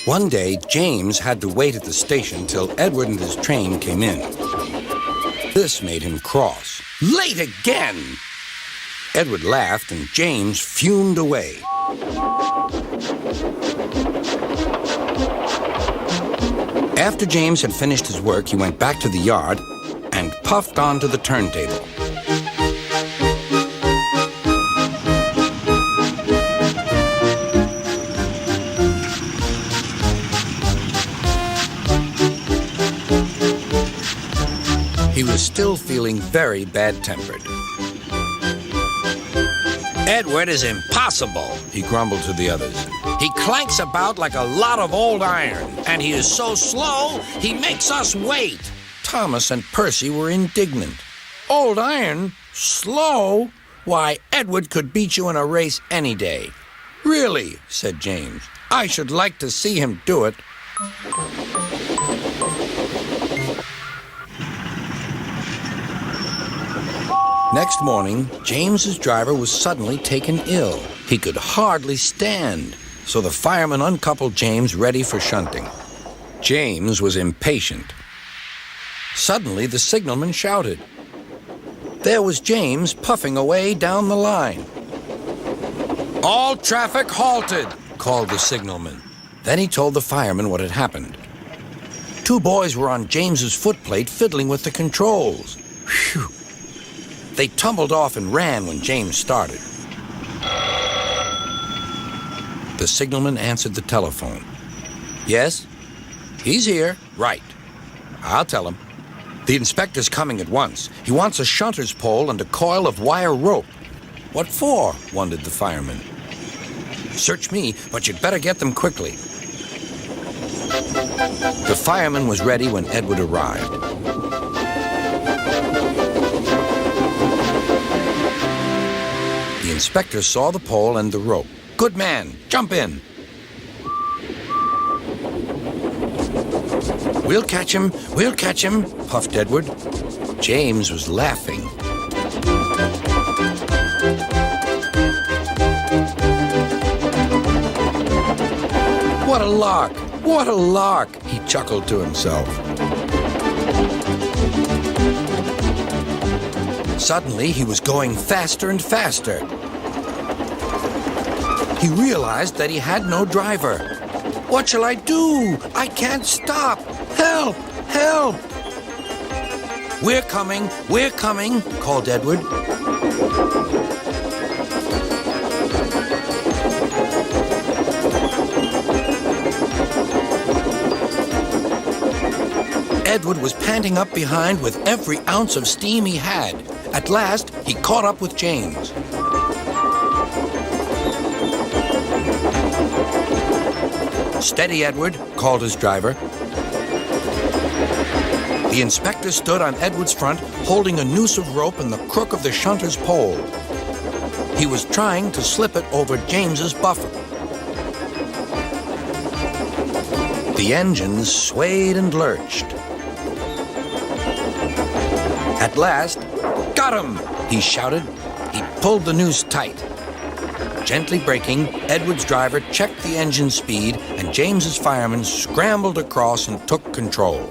One day, James had to wait at the station till Edward and his train came in. This made him cross. Late again! Edward laughed and James fumed away. After James had finished his work, he went back to the yard and puffed onto the turntable. He was still feeling very bad-tempered. Edward is impossible, He grumbled to the others. He clanks about like a lot of old iron, and he is so slow, he makes us wait. Thomas and Percy were indignant. Old iron? Slow? Why, Edward could beat you in a race any day. Really, said James. I should like to see him do it. Next morning, James's driver was suddenly taken ill. He could hardly stand, so the fireman uncoupled James ready for shunting. James was impatient. Suddenly, the signalman shouted. There was James puffing away down the line. All traffic halted, called the signalman. Then he told the fireman what had happened. Two boys were on James's footplate fiddling with the controls. Phew! They tumbled off and ran when James started. The signalman answered the telephone. Yes? He's here. Right. I'll tell him. The inspector's coming at once. He wants a shunter's pole and a coil of wire rope. What for? Wondered the fireman. Search me, but you'd better get them quickly. The fireman was ready when Edward arrived. The inspector saw the pole and the rope. Good man, jump in. We'll catch him, puffed Edward. James was laughing. What a lark, what a lark, he chuckled to himself. Suddenly, he was going faster and faster. He realized that he had no driver. What shall I do? I can't stop. Help! Help! We're coming, called Edward. Edward was panting up behind with every ounce of steam he had. At last, he caught up with James. Steady, Edward, called his driver. The inspector stood on Edward's front, holding a noose of rope and the crook of the shunter's pole. He was trying to slip it over James's buffer. The engines swayed and lurched. At last, got him, he shouted. He pulled the noose tight. Gently braking, Edward's driver checked the engine speed, and James's fireman scrambled across and took control.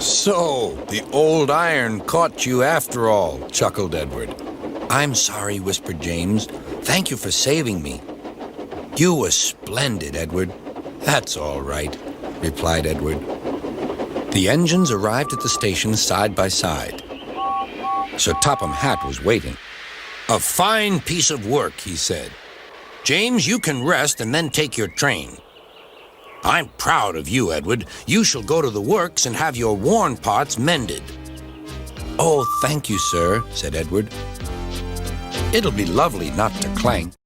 So, the old iron caught you after all, chuckled Edward. I'm sorry, whispered James. Thank you for saving me. You were splendid, Edward. That's all right, replied Edward. The engines arrived at the station side by side. Sir Topham Hatt was waiting. A fine piece of work, he said. James, you can rest and then take your train. I'm proud of you, Edward. You shall go to the works and have your worn parts mended. Oh, thank you, sir, said Edward. It'll be lovely not to clank.